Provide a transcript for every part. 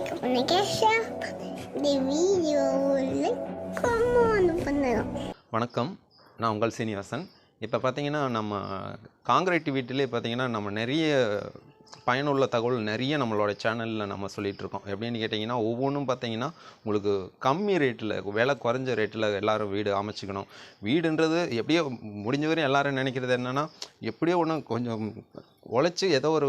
இந்த வீடியோவில் கமெண்ட் பண்ணலாம். வணக்கம், நான் உங்கள் சீனிவாசன். இப்போ பார்த்தீங்கன்னா நம்ம காங்கிரீட் வீட்டிலே பார்த்தீங்கன்னா நம்ம நிறைய பயனுள்ள தகவல் நிறைய நம்மளோட சேனலில் நம்ம சொல்லிகிட்ருக்கோம். எப்படின்னு கேட்டிங்கன்னா ஒவ்வொன்றும் பார்த்தீங்கன்னா உங்களுக்கு கம்மி ரேட்டில், விலை குறைஞ்ச ரேட்டில் எல்லோரும் வீடு அமைச்சிக்கணும். வீடுன்றது எப்படியோ முடிஞ்ச வரையும் எல்லோரும் நினைக்கிறது என்னென்னா எப்படியோ ஒன்று கொஞ்சம் உழைச்சி ஏதோ ஒரு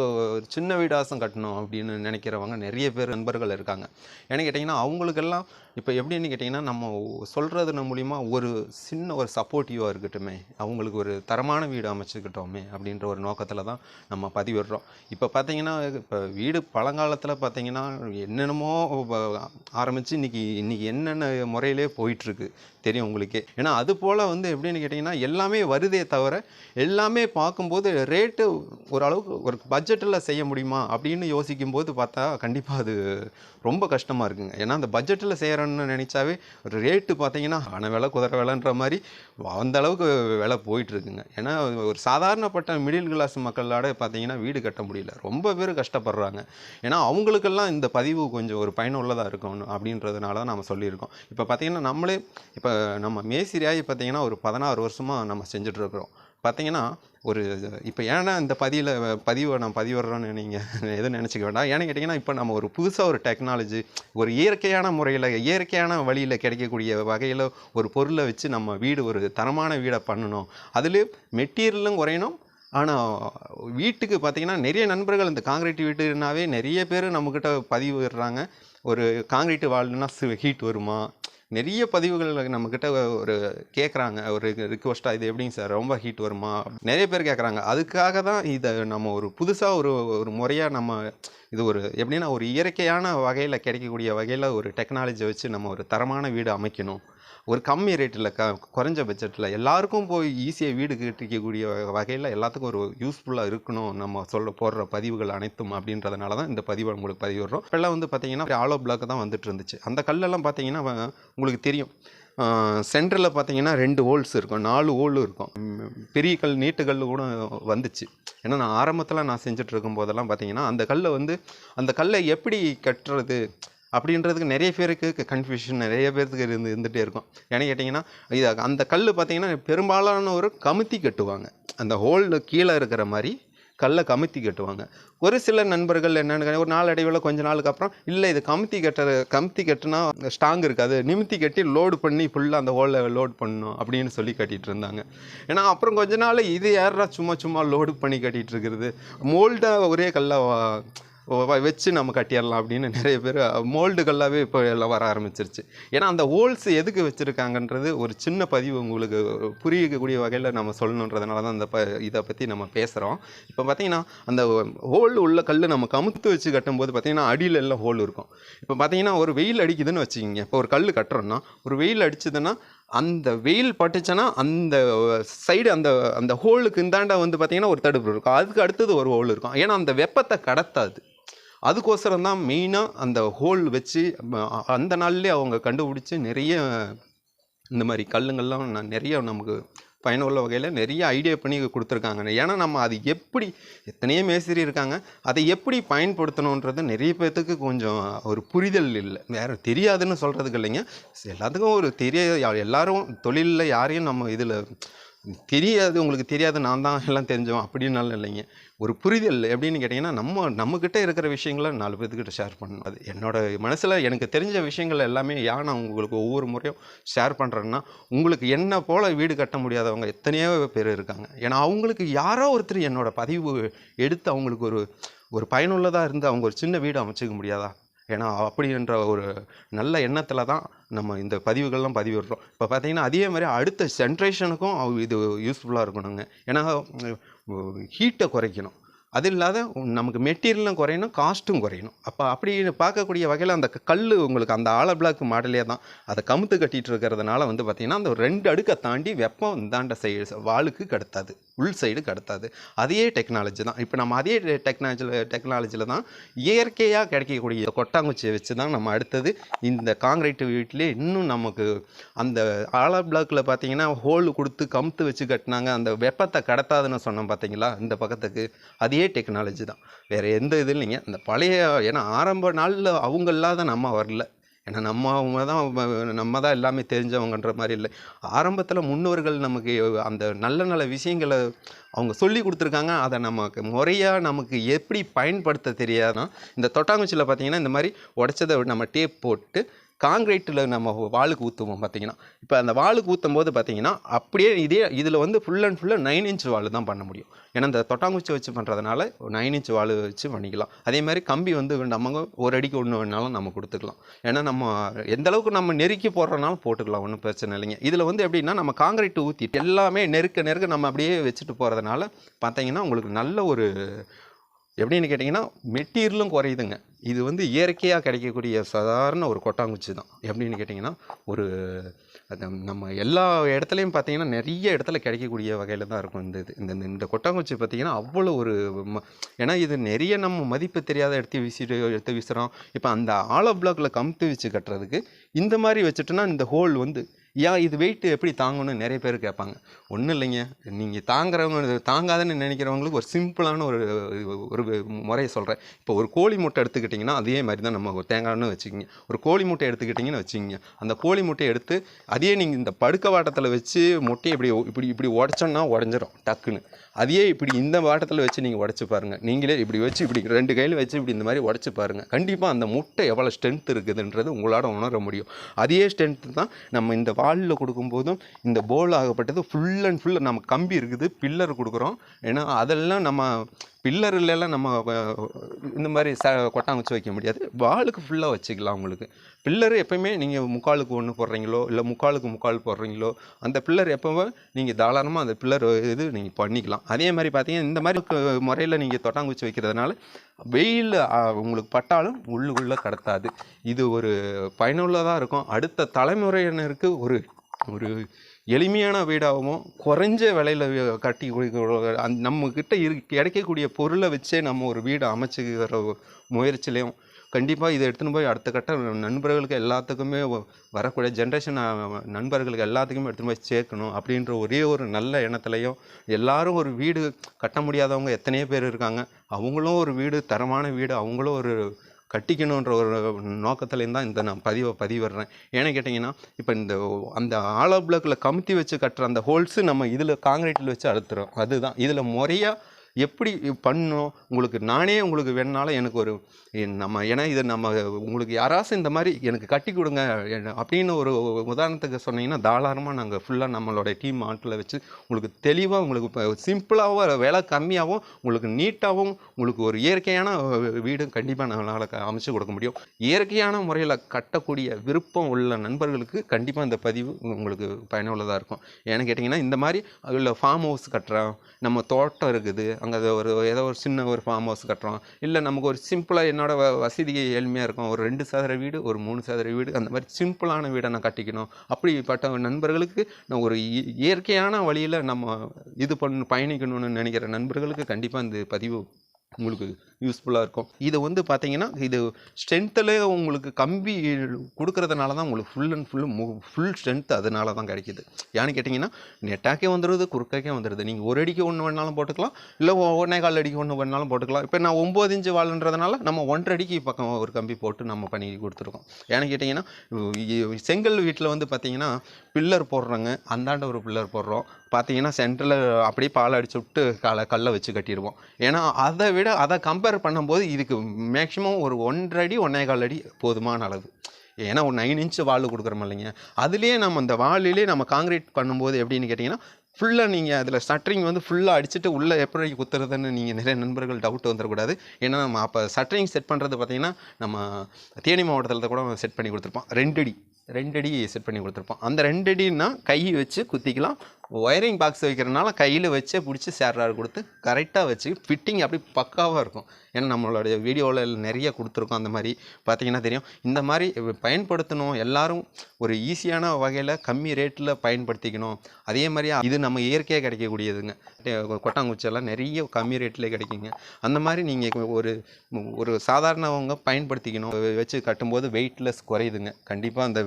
சின்ன வீடாசம் கட்டணும் அப்படின்னு நினைக்கிறவங்க நிறைய பேர் நண்பர்கள் இருக்காங்க. ஏன்னு கேட்டிங்கன்னா அவங்களுக்கெல்லாம் இப்போ எப்படின்னு கேட்டிங்கன்னா நம்ம சொல்கிறது மூலிமா ஒரு சின்ன ஒரு சப்போர்ட்டிவாக இருக்கட்டுமே, அவங்களுக்கு ஒரு தரமான வீடு அமைச்சுக்கிட்டோமே அப்படின்ற ஒரு நோக்கத்தில் தான் நம்ம பதிவிடுறோம். இப்போ பார்த்தீங்கன்னா இப்போ வீடு பழங்காலத்தில் பார்த்தீங்கன்னா என்னென்னமோ ஆரம்பித்து இன்றைக்கி என்னென்ன முறையிலே போயிட்டுருக்கு தெரியும் உங்களுக்கே. ஏன்னா அது போல் எப்படின்னு கேட்டிங்கன்னா எல்லாமே வருதே தவிர எல்லாமே பார்க்கும்போது ரேட்டு ஓரளவுக்கு ஒரு பட்ஜெட்டில் செய்ய முடியுமா அப்படின்னு யோசிக்கும்போது பார்த்தா கண்டிப்பாக அது ரொம்ப கஷ்டமாக இருக்குங்க. ஏன்னா அந்த பட்ஜெட்டில் செய்கிறோன்னு நினச்சாவே ஒரு ரேட்டு பார்த்தீங்கன்னா ஆன விலை குதிரை விலைன்ற மாதிரி அந்த அளவுக்கு விலை போயிட்டுருக்குங்க. ஏன்னா ஒரு சாதாரணப்பட்ட மிடில் கிளாஸ் மக்களோட பார்த்தீங்கன்னா வீடு கட்ட முடியல, ரொம்ப பேர் கஷ்டப்படுறாங்க. ஏன்னா அவங்களுக்கெல்லாம் இந்த பதிவு கொஞ்சம் ஒரு பயனுள்ளதாக இருக்கணும் அப்படின்றதுனால தான் நம்ம சொல்லியிருக்கோம். இப்போ பார்த்தீங்கன்னா நம்மளே இப்போ நம்ம மேசிரியாகி பார்த்தீங்கன்னா ஒரு 16 வருஷமாக நம்ம செஞ்சிட்ருக்குறோம். பார்த்தீங்கன்னா ஒரு இப்போ ஏன்னா இந்த பதிவை நான் பதிவிடுறோன்னு நீங்கள் எதுவும் நினச்சிக்க வேண்டாம். ஏன்னு கேட்டிங்கன்னா இப்போ நம்ம ஒரு புதுசாக ஒரு டெக்னாலஜி, ஒரு இயற்கையான முறையில் இயற்கையான வழியில் கிடைக்கக்கூடிய வகையில் ஒரு பொருளை வச்சு நம்ம வீடு ஒரு தரமான வீடை பண்ணணும். அதுலேயும் மெட்டீரியலும் குறையணும். ஆனால் வீட்டுக்கு பார்த்திங்கன்னா நிறைய நண்பர்கள் இந்த காங்கிரீட் வீட்டுனாவே நிறைய பேர் நம்மக்கிட்ட பதிவிடுறாங்க. ஒரு காங்கிரீட்டு வாழ்னா ஹீட் வருமா, நிறைய பதிவுகள் நம்மக்கிட்ட ஒரு கேட்குறாங்க, ஒரு ரிக்வஸ்ட்டாக இது எப்படிங்க சார் ரொம்ப ஹீட் வருமா நிறைய பேர் கேட்குறாங்க. அதுக்காக தான் இதை நம்ம ஒரு புதுசாக ஒரு முறையாக நம்ம இது ஒரு எப்படின்னா ஒரு இயற்கையான வகையில் கிடைக்கக்கூடிய வகையில் ஒரு டெக்னாலஜியை வச்சு நம்ம ஒரு தரமான வீடு அமைக்கணும். ஒரு கம்மி ரேட்டில் குறைஞ்ச பட்ஜெட்டில் எல்லாருக்கும் போய் ஈஸியாக வீடு கட்டிக்கக்கூடிய வகையில் எல்லாத்துக்கும் ஒரு யூஸ்ஃபுல்லாக இருக்கணும் நம்ம போடுற பதிவுகள் அனைத்தும் அப்படின்றதுனால தான் இந்த பதிவை உங்களுக்கு பதிவிடுறோம். இப்போல்லாம் பார்த்தீங்கன்னா ஆலோ பிளாக் தான் வந்துட்டு இருந்துச்சு. அந்த கல்லெல்லாம் பார்த்தீங்கன்னா உங்களுக்கு தெரியும், சென்டரில் பார்த்தீங்கன்னா 2 ஹோல்ஸ் இருக்கும், 4 ஹோல் இருக்கும். பெரிய கல் நீட்டுக்கல் கூட வந்துச்சு. ஏன்னா நான் ஆரம்பத்தில் நான் செஞ்சுட்டு இருக்கும் போதெல்லாம் பார்த்தீங்கன்னா அந்த கல்லை எப்படி கட்டுறது அப்படின்றதுக்கு நிறைய பேருக்கு கன்ஃபியூஷன் நிறைய பேருக்கு இருந்துகிட்டே இருக்கும். ஏன்னு கேட்டிங்கன்னா அந்த கல் பார்த்திங்கன்னா பெரும்பாலான ஒரு கமுத்தி கட்டுவாங்க, அந்த ஹோலில் கீழே இருக்கிற மாதிரி கல்லை கமுத்தி கட்டுவாங்க. ஒரு சில நண்பர்கள் என்னென்னு ஒரு நாளடைவில் கொஞ்ச நாளுக்கு அப்புறம் இல்லை இது கமுத்தி கட்டுனா ஸ்ட்ராங் இருக்காது, நிமித்தி கட்டி லோடு பண்ணி ஃபுல்லாக அந்த ஹோலில் லோட் பண்ணணும் அப்படின்னு சொல்லி கட்டிகிட்டு இருந்தாங்க. ஏன்னா அப்புறம் கொஞ்ச நாள் இது யாரா சும்மா லோடு பண்ணி கட்டிகிட்டு இருக்கிறது, மோல்டாக ஒரே கல்லாக வச்சு நம்ம கட்டிடலாம் அப்படின்னு நிறைய பேர் மோல்டுகளாகவே இப்போ எல்லாம் வர ஆரம்பிச்சிருச்சு. ஏன்னா அந்த ஹோல்ஸ் எதுக்கு வச்சுருக்காங்கன்றது ஒரு சின்ன பதிவு உங்களுக்கு புரியக்கூடிய வகையில் நம்ம சொல்லணுன்றதுனால தான் இதை பற்றி நம்ம பேசுகிறோம். இப்போ பார்த்திங்கன்னா அந்த ஹோல் உள்ள கல் நம்ம கமுத்து வச்சு கட்டும்போது பார்த்திங்கன்னா அடியில் எல்லாம் ஹோல் இருக்கும். இப்போ பார்த்திங்கன்னா ஒரு வெயில் அடிக்குதுன்னு வச்சுக்கிங்க, இப்போ ஒரு கல் கட்டுறோன்னா ஒரு வெயில் அடிச்சதுன்னா அந்த வெயில் பட்டுச்சுன்னா அந்த சைடு அந்த ஹோலுக்கு இந்தாண்டா பார்த்திங்கன்னா ஒரு தடுப்பு இருக்கும், அதுக்கு அடுத்தது ஒரு ஹோல் இருக்கும். ஏன்னா அந்த வெப்பத்தை கடத்தாது. அதுக்கோசரம் தான் மெயினாக அந்த ஹோல் வச்சு அந்த நாள்லேயே அவங்க கண்டுபிடிச்சி நிறைய இந்த மாதிரி கல்லுங்கள்லாம் நிறைய நமக்கு பயனுள்ள வகையில் நிறைய ஐடியா பண்ணி கொடுத்துருக்காங்க. ஏன்னா நம்ம அது எப்படி எத்தனையோ மேஸ்திரி இருக்காங்க, அதை எப்படி பயன்படுத்தணுன்றது நிறைய பேர்த்துக்கு கொஞ்சம் ஒரு புரிதல் இல்லை. வேறு தெரியாதுன்னு சொல்கிறதுக்கு இல்லைங்க, எல்லாத்துக்கும் ஒரு எல்லாரும் தொழிலில் யாரையும் நம்ம இதில் தெரியாது உங்களுக்கு தெரியாது நான் தான் எல்லாம் தெரிஞ்சோம் அப்படின்னாலும் இல்லைங்க. ஒரு புரிதல் எப்படின்னு கேட்டிங்கன்னா நம்மக்கிட்ட இருக்கிற விஷயங்களை 4 பேர்த்துக்கிட்ட ஷேர் பண்ணணும். அது என்னோடய மனசில் எனக்கு தெரிஞ்ச விஷயங்கள் எல்லாமே நான் உங்களுக்கு ஒவ்வொரு முறையும் ஷேர் பண்ணுறேன்னா உங்களுக்கு என்ன போல் வீடு கட்ட முடியாதவங்க எத்தனையோ பேர் இருக்காங்க. ஏன்னா அவங்களுக்கு யாரோ ஒருத்தர் என்னோடய பதிவு எடுத்து அவங்களுக்கு ஒரு பயனுள்ளதாக இருந்து அவங்க ஒரு சின்ன வீடு அமைச்சிக்க முடியாதா? ஏன்னா அப்படின்ற ஒரு நல்ல எண்ணத்தில் தான் நம்ம இந்த பதிவுகள்லாம் பதிவிடுறோம். இப்போ பார்த்திங்கன்னா அதே மாதிரி அடுத்த ஜென்ரேஷனுக்கும் இது யூஸ்ஃபுல்லாக இருக்கணுங்க. ஏன்னா ஹீட்டை குறைக்கணும், அது இல்லாத நமக்கு மெட்டீரியலும் குறையணும், காஸ்ட்டும் குறையணும். அப்போ அப்படி பார்க்கக்கூடிய வகையில் அந்த கல் உங்களுக்கு அந்த ஆல பிளாக் மாடலே தான் அதை கமுத்து கட்டிகிட்டு இருக்கிறதுனால பார்த்திங்கன்னா அந்த 2 அடுக்கை தாண்டி வெப்பம் இந்தாண்ட சைடு வாளுக்கு கடத்தாது, உள் சைடு கடத்தாது. அதே டெக்னாலஜி தான் இப்போ நம்ம அதே டெக்னாலஜியில் தான் இயற்கையாக கிடைக்கக்கூடிய கொட்டாங்குச்சியை வச்சு தான் நம்ம அடுத்தது இந்த காங்கிரீட் வீட்டிலே இன்னும் நமக்கு அந்த ஆலா பிளாக்கில் பார்த்திங்கன்னா ஹோல் கொடுத்து கமுத்து வச்சு கட்டினாங்க, அந்த வெப்பத்தை கடத்தாதுன்னு சொன்னோம் பார்த்தீங்களா இந்த பக்கத்துக்கு. அதே அதே டெக்னாலஜி தான், வேறு எந்த இது இல்லைங்க. அந்த பழைய ஏன்னா ஆரம்ப நாளில் அவங்க இல்லாத நம்ம வரல. ஏன்னா நம்ம தான் எல்லாமே தெரிஞ்சவங்கன்ற மாதிரி இல்லை. ஆரம்பத்தில் முன்னோர்கள் நமக்கு அந்த நல்ல நல்ல விஷயங்களை அவங்க சொல்லி கொடுத்துருக்காங்க. அதை நமக்கு முறையாக நமக்கு எப்படி பயன்படுத்த தெரியாதான். இந்த தொட்டாங்குச்சியில் பார்த்திங்கன்னா இந்த மாதிரி உடச்சதை நம்ம டேப் போட்டு காங்கிரீட்டில் நம்ம வாளுக்கு ஊற்றுவோம் பார்த்திங்கன்னா. இப்போ அந்த வாளுக்கு ஊற்றும் போது பார்த்திங்கன்னா அப்படியே இதில் வந்து ஃபுல் அண்ட் ஃபுல்லாக 9 இன்ச் வாள் தான் பண்ண முடியும். ஏன்னா இந்த தொட்டாங்குச்சி வச்சு பண்ணுறதுனால 9 இன்ச் வாள் வச்சு பண்ணிக்கலாம். அதே மாதிரி கம்பி வந்து நம்ம ஒரு அடிக்கு ஒன்று வேணாலும் நம்ம கொடுத்துக்கலாம். ஏன்னா நம்ம எந்த அளவுக்கு நம்ம நெருக்கி போடுறனாலும் போட்டுக்கலாம், ஒன்றும் பிரச்சனை இல்லைங்க. இதில் வந்து எப்படின்னா நம்ம காங்கிரீட் ஊற்றிட்டு எல்லாமே நெருக்க நம்ம அப்படியே வச்சுட்டு போகிறதுனால பார்த்திங்கன்னா உங்களுக்கு நல்ல ஒரு எப்படின்னு கேட்டிங்கன்னா மெட்டீரியலும் குறையுதுங்க. இது வந்து இயற்கையாக கிடைக்கக்கூடிய சாதாரண ஒரு கொட்டாங்குச்சி தான். எப்படின்னு கேட்டிங்கன்னா ஒரு நம்ம எல்லா இடத்துலையும் பார்த்திங்கன்னா நிறைய இடத்துல கிடைக்கக்கூடிய வகையில் தான் இருக்கும். இந்த கொட்டாங்குச்சி பார்த்திங்கன்னா அவ்வளோ ஒரு ஏன்னா இது நிறைய நம்ம மதிப்பு தெரியாத எடுத்து வீசுகிறோம். இப்போ அந்த ஆலோ பிளாக்கில் கமுத்து வச்சு கட்டுறதுக்கு இந்த மாதிரி வச்சுட்டோன்னா இந்த ஹோல் வந்து இது வெயிட்டு எப்படி தாங்கணும்னு நிறைய பேர் கேட்பாங்க. ஒன்றும் இல்லைங்க, நீங்கள் தாங்காதுன்னு நினைக்கிறவங்களுக்கு ஒரு சிம்பிளான ஒரு முறையை சொல்கிறேன். இப்போ ஒரு கோழி முட்டை எடுத்துக்கிட்டிங்கன்னா அதே மாதிரி தான் நம்ம தேங்காய்னு வச்சுக்கிங்க. ஒரு கோழி முட்டை எடுத்துக்கிட்டிங்கன்னு வச்சுக்கிங்க. அந்த கோழி முட்டையை எடுத்து அதையே நீங்கள் இந்த படுக்க வாட்டத்தில் வச்சு முட்டையை இப்படி உடச்சோன்னா உடஞ்சிரும் டக்குன்னு. அதையே இப்படி இந்த வாட்டத்தில் வச்சு நீங்கள் உடச்சி பாருங்கள். நீங்களே இப்படி வச்சு இப்படி 2 கையில் வச்சு இப்படி இந்த மாதிரி உடச்சி பாருங்கள். கண்டிப்பாக அந்த முட்டை எவ்வளோ ஸ்ட்ரென்த் இருக்குதுன்றது உங்களால் உணர முடியும். அதே ஸ்ட்ரென்த்து தான் நம்ம இந்த வாலில் கொடுக்கும்போதும் இந்த போல் ஆகப்பட்டது ஃபுல் அண்ட் ஃபுல் நம்ம கம்பி இருக்குது, பில்லர் கொடுக்குறோம். ஏன்னா அதெல்லாம் நம்ம பில்லர் இல்லைலாம் நம்ம இந்த மாதிரி கொட்டாங்குச்சி வைக்க முடியாது. வாலுக்கு ஃபுல்லாக வச்சுக்கலாம். உங்களுக்கு பில்லர் எப்போயுமே நீங்கள் முக்காலுக்கு 1 போடுறீங்களோ இல்லை முக்கால் போடுறீங்களோ அந்த பில்லர் எப்போவே நீங்கள் தாராளமாக அந்த பில்லர் நீங்கள் பண்ணிக்கலாம். அதே மாதிரி பார்த்தீங்கன்னா இந்த மாதிரி முறையில் நீங்கள் தொட்டாங்குச்சி வைக்கிறதுனால வெயில் உங்களுக்கு பட்டாலும் உள்ளுக்குள்ளே கடத்தாது. இது ஒரு பயனுள்ளதாக இருக்கும். அடுத்த தலைமுறையினருக்கு ஒரு எளிமையான வீடாகவும் குறைஞ்ச விலையில் கட்டி நம்மக்கிட்ட கிடைக்கக்கூடிய பொருளை வச்சே நம்ம ஒரு வீடு அமைச்சிக்கிற முயற்சியிலையும் கண்டிப்பாக இதை எடுத்துன்னு போய் அடுத்த கட்ட நண்பர்களுக்கு எல்லாத்துக்குமே வரக்கூடிய ஜென்ரேஷன் நண்பர்களுக்கு எல்லாத்துக்குமே எடுத்துன்னு போய் சேர்க்கணும் அப்படின்ற ஒரே ஒரு நல்ல எண்ணத்துலையும் எல்லாரும் ஒரு வீடு கட்ட முடியாதவங்க எத்தனையோ பேர் இருக்காங்க. அவங்களும் ஒரு வீடு தரமான வீடு அவங்களும் ஒரு கட்டிக்கணுன்ற ஒரு நோக்கத்துலேருந்து தான் நான் பதிவிடுறேன். ஏன்னு கேட்டிங்கன்னா இப்போ அந்த ஆலோ பிளாக்கில் கமுத்தி வச்சு கட்டுற அந்த ஹோல்ஸு நம்ம இதில் காங்கிரீட்டில் வச்சு அழுத்துறோம். அதுதான் இதில் முறையாக எப்படி பண்ணணும் உங்களுக்கு வேணுனாலும் எனக்கு ஏன்னா இதை நம்ம உங்களுக்கு யாராச்சும் இந்த மாதிரி எனக்கு கட்டி கொடுங்க அப்படின்னு ஒரு உதாரணத்துக்கு சொன்னீங்கன்னா தாராளமாக நாங்கள் ஃபுல்லாக நம்மளோட டீம் ஆட்டில் வச்சு உங்களுக்கு தெளிவாக உங்களுக்கு சிம்பிளாகவும் விலை கம்மியாகவும் உங்களுக்கு நீட்டாகவும் உங்களுக்கு ஒரு இயற்கையான வீடு கண்டிப்பாக நம்மளால் அமைச்சு கொடுக்க முடியும். இயற்கையான முறையில் கட்டக்கூடிய விருப்பம் உள்ள நண்பர்களுக்கு கண்டிப்பாக இந்த பதிவு உங்களுக்கு பயனுள்ளதாக இருக்கும். ஏன்னு கேட்டிங்கன்னா இந்த மாதிரி அதில் ஃபார்ம் ஹவுஸ் கட்டுறோம், நம்ம தோட்டம் இருக்குது, அங்கே ஏதோ ஒரு சின்ன ஒரு ஃபார்ம் ஹவுஸ் கட்டுறோம், இல்லை நமக்கு ஒரு சிம்பிளாக என்னோடய வசதிக்கு ஏழ்மையாக இருக்கும், ஒரு 2 சதுர வீடு ஒரு 3 சதுர வீடு அந்த மாதிரி சிம்பிளான வீடை நான் கட்டிக்கணும் அப்படிப்பட்ட நண்பர்களுக்கு நான் ஒரு இயற்கையான வழியில் நம்ம பயணிக்கணும்னு நினைக்கிற நண்பர்களுக்கு கண்டிப்பாக இந்த பதிவு உங்களுக்கு யூஸ்ஃபுல்லாக இருக்கும். இது வந்து பார்த்தீங்கன்னா இது ஸ்ட்ரென்த்தில் உங்களுக்கு கம்பி கொடுக்கறதுனால தான் உங்களுக்கு ஃபுல் ஸ்ட்ரென்த் அதனால தான் கிடைக்கிது. ஏன்னு கேட்டிங்கன்னா நெட்டாக்கே வந்துடுது, குறுக்காக்கே வந்துடுது. நீங்கள் 1 அடிக்கு 1 வேணாலும் போட்டுக்கலாம், இல்லை 1.25 அடிக்கு 1 வேணாலும் போட்டுக்கலாம். இப்போ நான் 9 இன்ச்சு வால்ன்றதுனால நம்ம 1.5 அடிக்கு பக்கம் ஒரு கம்பி போட்டு நம்ம பண்ணி கொடுத்துருக்கோம். ஏன்னு கேட்டிங்கன்னா செங்கல் வீட்டில் வந்து பார்த்திங்கன்னா பில்லர் போடுறாங்க, அந்தாண்ட ஒரு பில்லர் போடுறோம், பார்த்தீங்கன்னா சென்டரில் அப்படியே பால் அடிச்சு விட்டு கல்லை வச்சு கட்டிடுவோம். ஏன்னா அதை கம்பேர் பண்ணும்போது இதுக்கு மேக்ஸிமம் ஒரு 1.5 அடி 1.25 அடி போதுமான அளவு. ஏன்னா ஒரு 9 இன்ச்சு வால் கொடுக்குறோம் இல்லைங்க, அதுலேயே நம்ம அந்த வாலிலே நம்ம காங்கிரீட் பண்ணும்போது எப்படின்னு கேட்டிங்கன்னா ஃபுல்லாக நீங்கள் அதில் சட்டரிங் வந்து ஃபுல்லாக அடிச்சுட்டு உள்ளே எப்படி குத்துறதுன்னு நீங்கள் நிறைய நண்பர்கள் டவுட் வந்துடக்கூடாது. ஏன்னா நம்ம அப்போ சட்டரிங் செட் பண்ணுறது பார்த்திங்கன்னா நம்ம தேனி மாவட்டத்தில் கூட செட் பண்ணி கொடுத்துருப்போம். 2 அடி செட் பண்ணி கொடுத்துருப்போம். அந்த 2 அடின்னா கை வச்சு குத்திக்கலாம். ஒயரிங் பாக்ஸ் வைக்கிறதுனால கையில் வச்சே பிடிச்சி சேர்றாரு கொடுத்து கரெக்டாக வச்சு ஃபிட்டிங் அப்படி பக்காவாக இருக்கும். ஏன்னா நம்மளுடைய வீடியோவில் நிறைய கொடுத்துருக்கோம். அந்த மாதிரி பார்த்திங்கன்னா தெரியும். இந்த மாதிரி பயன்படுத்தணும், எல்லோரும் ஒரு ஈஸியான வகையில் கம்மி ரேட்டில் பயன்படுத்திக்கணும். அதே மாதிரி இது நம்ம இயற்கையாக கிடைக்கக்கூடியதுங்க. கொட்டாங்குச்செல்லாம் நிறைய கம்மி ரேட்டில் கிடைக்குங்க. அந்த மாதிரி நீங்கள் ஒரு சாதாரணவங்க பயன்படுத்திக்கணும். வச்சு கட்டும்போது வெயிட்லெஸ் குறையுதுங்க. கண்டிப்பாக அந்த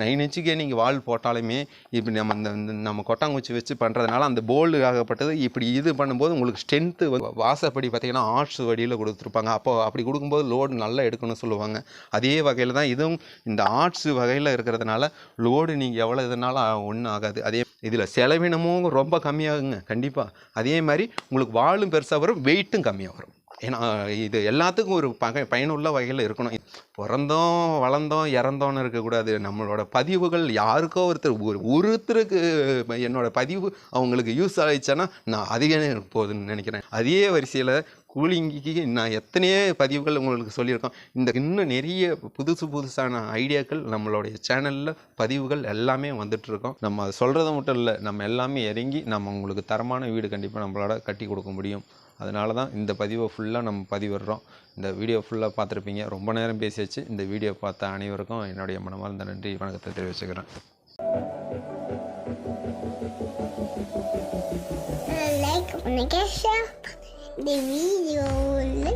9 இன்ச்சுக்கே நீங்கள் வால் போட்டாலுமே இப்போ நம்ம கொட்டாங்குச்சி வச்சு பண்ணுறதுனால அந்த போல்டு ஆகப்பட்டது இப்படி இது பண்ணும்போது உங்களுக்கு ஸ்ட்ரென்த்து வாசப்படி பார்த்திங்கன்னா ஆர்ட்ஸ் வடியில் கொடுத்துருப்பாங்க. அப்போ அப்படி கொடுக்கும்போது லோடு நல்லா எடுக்கணும்னு சொல்லுவாங்க. அதே வகையில் தான் இதுவும் இந்த ஆர்ட்ஸ் வகையில் இருக்கிறதுனால லோடு நீங்கள் எவ்வளோ இதனாலும் ஒன்றும் ஆகாது. அதே இதில் செலவினமும் ரொம்ப கம்மியாகுங்க கண்டிப்பாக. அதே மாதிரி உங்களுக்கு வாலும் பெருசாக வரும், வெயிட்டும் கம்மியாக வரும். ஏன்னா இது எல்லாத்துக்கும் ஒரு பயனுள்ள வகையில் இருக்கணும். பிறந்தோம் வளர்ந்தோம் இறந்தோன்னு இருக்கக்கூடாது. நம்மளோட பதிவுகள் யாருக்கோ ஒருத்தருக்கு என்னோடய பதிவு அவங்களுக்கு யூஸ் ஆகிடுச்சேன்னா நான் அதிக போகுதுன்னு நினைக்கிறேன். அதே வரிசையில் கூலிங்கிக்கு நான் எத்தனையோ பதிவுகள் உங்களுக்கு சொல்லியிருக்கோம். இன்னும் நிறைய புதுசான ஐடியாக்கள் நம்மளுடைய சேனலில் பதிவுகள் எல்லாமே வந்துட்டுருக்கோம். நம்ம அதை சொல்கிறது மட்டும் இல்லை, நம்ம எல்லாமே இறங்கி நம்ம உங்களுக்கு தரமான வீடு கண்டிப்பாக நம்மளோட கட்டி கொடுக்க முடியும். அதனால தான் இந்த பதிவை ஃபுல்லாக நம்ம பதிவிடுறோம். இந்த வீடியோ ஃபுல்லாக பார்த்துருப்பீங்க. ரொம்ப நேரம் பேசியாச்சு. இந்த வீடியோ பார்த்த அனைவருக்கும் என்னுடைய மனமார்ந்த நன்றி வணக்கத்தை தெரிவிச்சுக்கிறேன். லைக் பண்ணுங்க, ஷேர் இந்த வீடியோவில்